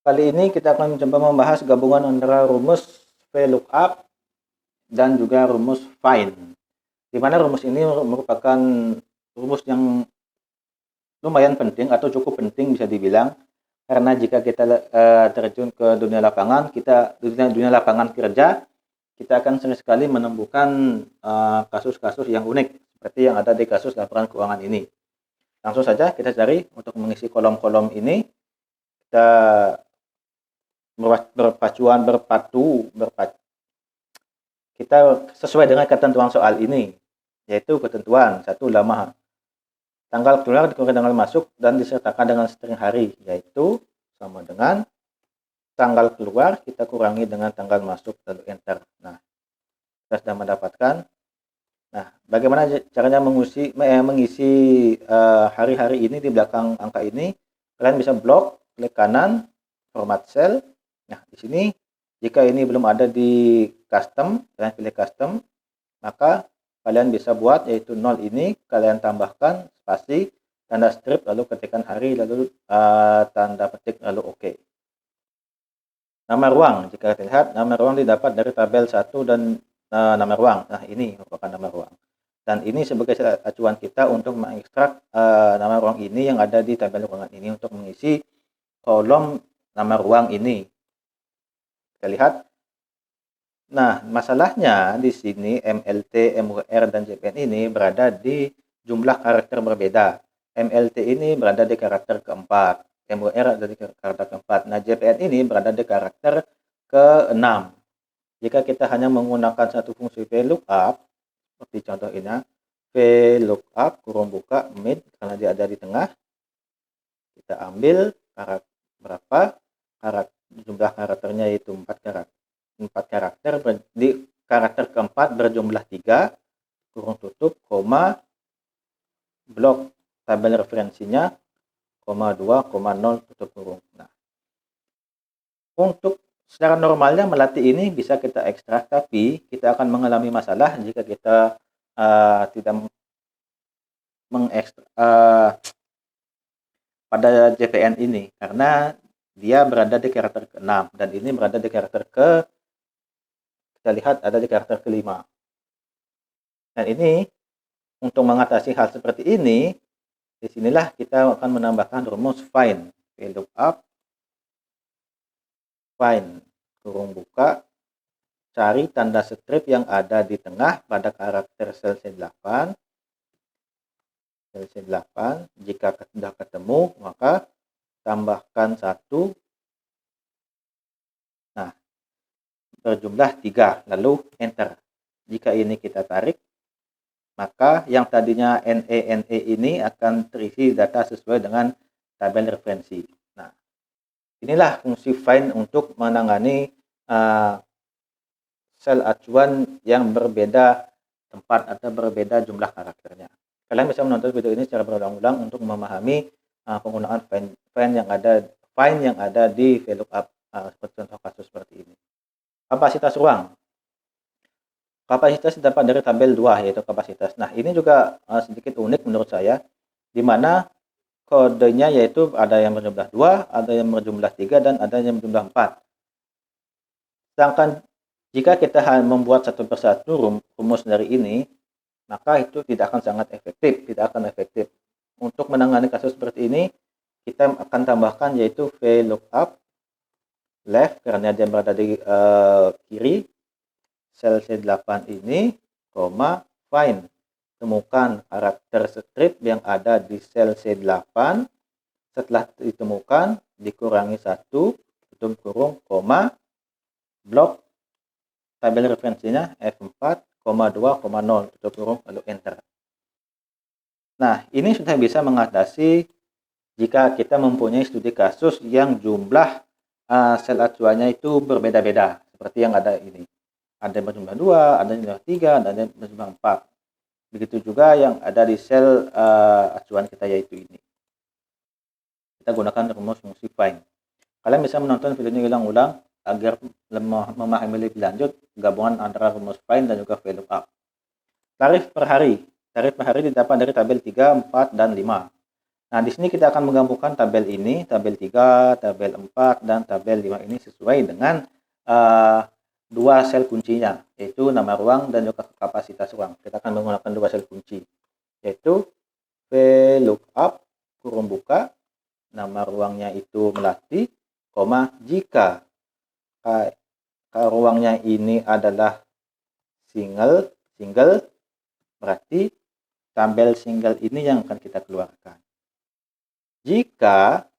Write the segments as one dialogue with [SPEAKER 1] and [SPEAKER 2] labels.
[SPEAKER 1] Kali ini kita akan mencoba membahas gabungan antara rumus VLOOKUP dan juga rumus find. Di mana rumus ini merupakan rumus yang lumayan penting atau cukup penting bisa dibilang, karena jika kita terjun ke dunia lapangan, dunia lapangan kerja, kita akan sering sekali menemukan kasus-kasus yang unik seperti yang ada di kasus laporan keuangan ini. Langsung saja kita cari untuk mengisi kolom-kolom ini. Kita kita sesuai dengan ketentuan soal ini, yaitu ketentuan satu lama tanggal keluar dikurangi tanggal masuk dan disertakan dengan string hari, yaitu sama dengan tanggal keluar kita kurangi dengan tanggal masuk lalu enter. Nah, kita sudah mendapatkan. Nah, bagaimana caranya mengisi hari-hari ini di belakang angka ini? Kalian bisa blok, klik kanan, format cell. Nah, di sini jika ini belum ada di custom, kalian pilih custom, maka kalian bisa buat yaitu 0 ini kalian tambahkan spasi, tanda strip, lalu ketikkan hari, lalu tanda petik, lalu OK. Nama ruang, jika kita lihat nama ruang didapat dari tabel 1 dan nama ruang. Nah, ini merupakan nama ruang. Dan ini sebagai acuan kita untuk mengekstrak nama ruang ini yang ada di tabel ruangan ini untuk mengisi kolom nama ruang ini. Kita lihat. Nah, masalahnya di sini MLT, MUR, dan JPN ini berada di jumlah karakter berbeda. MLT ini berada di karakter keempat, MUR ada di karakter keempat. Nah, JPN ini berada di karakter ke-6. Jika kita hanya menggunakan satu fungsi VLOOKUP, seperti contoh ini, VLOOKUP kurung buka mid, karena dia ada di tengah, kita ambil berapa jumlah karakternya, yaitu 4 karakter di karakter keempat berjumlah 3 kurung tutup, koma, blok tabel referensinya, koma 2, koma 0 tutup kurung. Nah, untuk secara normalnya melatih ini bisa kita ekstrak, tapi kita akan mengalami masalah jika kita tidak mengekstrak pada JPN ini, karena dia berada di karakter ke-6 dan ini berada di karakter kita lihat ada di karakter ke-5. Dan ini untuk mengatasi hal seperti ini, disinilah kita akan menambahkan rumus find. VLOOKUP find kurung buka, cari tanda strip yang ada di tengah pada karakter sel C8. Sel C8, jika sudah ketemu maka tambahkan 1. Nah, berjumlah 3, lalu enter. Jika ini kita tarik, maka yang tadinya NE ini akan terisi data sesuai dengan tabel referensi. Nah, inilah fungsi find untuk menangani sel acuan yang berbeda tempat atau berbeda jumlah karakternya. Kalian bisa menonton video ini secara berulang-ulang untuk memahami penggunaan find yang ada di VLOOKUP seperti contoh kasus seperti ini. Kapasitas ruang. Kapasitas dapat dari tabel 2, yaitu kapasitas. Nah, ini juga sedikit unik menurut saya, di mana kodenya yaitu ada yang berjumlah 2, ada yang berjumlah 3, dan ada yang berjumlah 4. Sedangkan jika kita membuat satu persatu rumus dari ini, maka itu tidak akan sangat efektif, tidak akan efektif. Untuk menangani kasus seperti ini, kita akan tambahkan yaitu VLOOKUP left, karena dia berada di kiri sel C8 ini, koma, find. Temukan karakter strip yang ada di sel C8. Setelah ditemukan, dikurangi 1, tutup kurung, koma, blok tabel referensinya F4, 2, 0, tutup kurung, lalu enter. Nah, ini sudah bisa mengatasi jika kita mempunyai studi kasus yang jumlah sel acuannya itu berbeda-beda, seperti yang ada ini. Ada yang berjumlah 2, ada yang berjumlah 3, ada yang berjumlah 4. Begitu juga yang ada di sel acuan kita, yaitu ini. Kita gunakan rumus fungsi find. Kalian bisa menonton video ini ulang-ulang agar memahami lebih lanjut gabungan antara rumus find dan juga VLOOKUP. Tarif per hari. Tarif per hari didapat dari tabel 3, 4, dan 5. Nah, di sini kita akan menggabungkan tabel ini, tabel 3, tabel 4, dan tabel 5 ini sesuai dengan dua sel kuncinya, yaitu nama ruang dan juga kapasitas ruang. Kita akan menggunakan dua sel kunci, yaitu VLOOKUP, kurung buka, nama ruangnya itu melati, koma, jika ruangnya ini adalah single, berarti tabel single ini yang akan kita keluarkan. Jika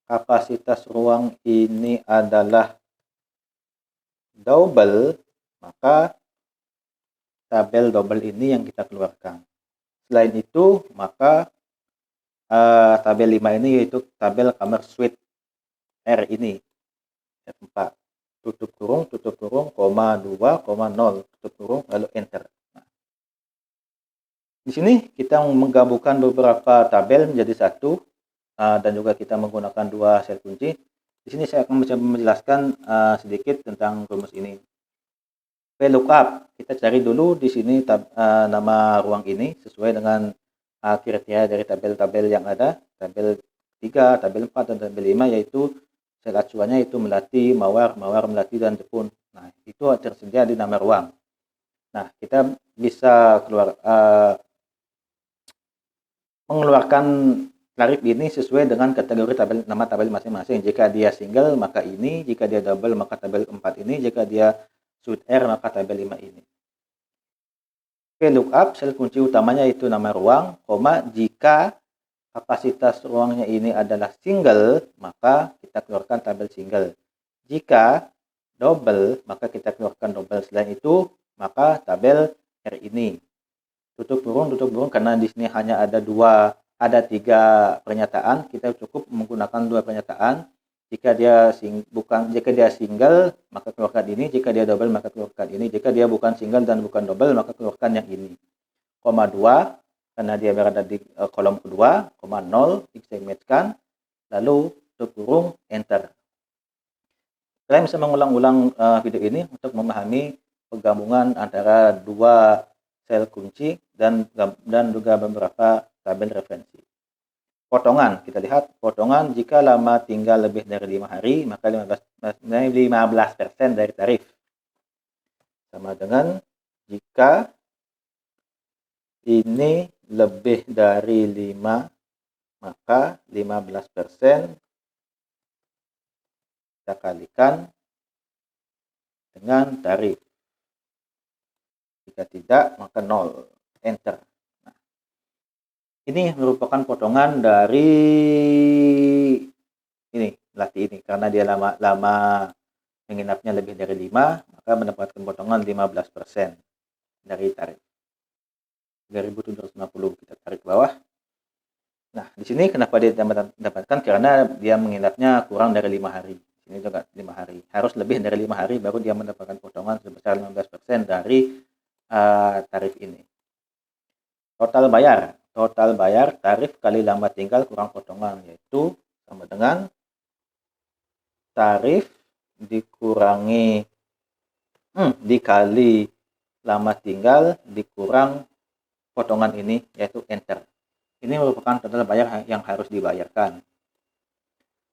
[SPEAKER 1] kapasitas ruang ini adalah double, maka tabel double ini yang kita keluarkan. Selain itu, maka tabel 5 ini yaitu tabel kamar suite R ini. F4. Tutup kurung, koma 2, koma 0, tutup kurung, lalu enter. Nah, di sini kita menggabungkan beberapa tabel menjadi satu, dan juga kita menggunakan dua sel kunci. Di sini saya akan menjelaskan sedikit tentang rumus ini. VLOOKUP, kita cari dulu di sini nama ruang ini sesuai dengan kriteria dari tabel-tabel yang ada, tabel 3, tabel 4, dan tabel 5, yaitu sel acuannya itu melati, mawar, melati, dan jepun. Nah, itu tersedia di nama ruang. Nah, kita bisa mengeluarkan tarif ini sesuai dengan kategori nama tabel masing-masing. Jika dia single, maka ini. Jika dia double, maka tabel 4 ini. Jika dia suite R, maka tabel 5 ini. VLOOKUP, sel kunci utamanya itu nama ruang, koma, jika kapasitas ruangnya ini adalah single, maka kita keluarkan tabel single. Jika double, maka kita keluarkan double. Selain itu, maka tabel R ini. Tutup kurung, karena di sini hanya ada 3 pernyataan, kita cukup menggunakan 2 pernyataan. Jika dia single, maka keluarkan ini. Jika dia double, maka keluarkan ini. Jika dia bukan single dan bukan double, maka keluarkan yang ini. Koma 2, karena dia berada di kolom kedua. Koma 0, disegmenkan. Lalu tutup kurung, enter. Kalian bisa mengulang-ulang video ini untuk memahami penggabungan antara dua sel kunci dan juga beberapa tabel referensi. Potongan, kita lihat potongan jika lama tinggal lebih dari 5 hari, maka 15% dari tarif. Sama dengan jika ini lebih dari 5, maka 15% kita kalikan dengan tarif. Jika tidak, maka 0. Enter. Nah, ini merupakan potongan dari ini, melati ini. Karena dia lama menginapnya lebih dari 5, maka mendapatkan potongan 15% dari tarif. 3.750 kita tarik ke bawah. Nah, di sini kenapa dia mendapatkan? Karena dia menginapnya kurang dari 5 hari. Ini juga 5 hari. Harus lebih dari 5 hari baru dia mendapatkan potongan sebesar 15% dari tarif ini. Total bayar tarif kali lama tinggal kurang potongan, yaitu sama dengan tarif dikurangi dikali lama tinggal dikurang potongan ini, yaitu enter. Ini merupakan total bayar yang harus dibayarkan.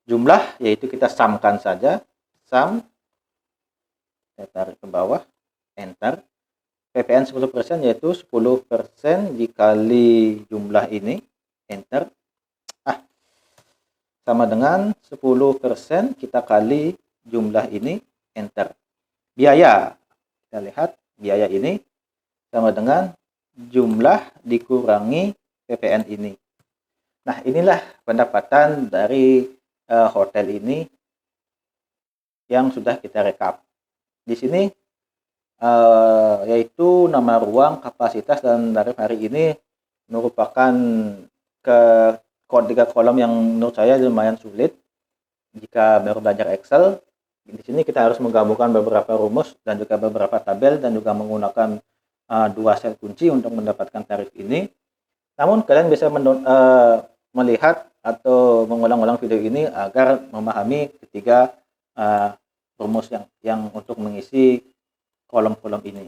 [SPEAKER 1] Jumlah yaitu kita samkan saja, sum, saya tarik ke bawah, enter. PPN 10% yaitu 10% dikali jumlah ini, enter. Sama dengan 10% kita kali jumlah ini, enter. Biaya, kita lihat biaya ini sama dengan jumlah dikurangi PPN ini. Nah, inilah pendapatan dari hotel ini yang sudah kita rekap. Di sini yaitu nama ruang, kapasitas, dan tarif hari ini merupakan tiga kolom yang menurut saya lumayan sulit jika baru belajar Excel. Di sini kita harus menggabungkan beberapa rumus dan juga beberapa tabel dan juga menggunakan dua sel kunci untuk mendapatkan tarif ini. Namun kalian bisa melihat atau mengulang-ulang video ini agar memahami ketiga rumus yang untuk mengisi kolom-kolom ini.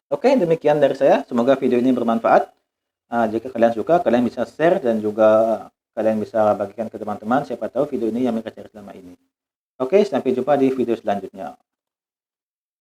[SPEAKER 1] Oke, demikian dari saya. Semoga video ini bermanfaat. Jika kalian suka, kalian bisa share dan juga kalian bisa bagikan ke teman-teman, siapa tahu video ini yang mereka cari selama ini. Oke, sampai jumpa di video selanjutnya.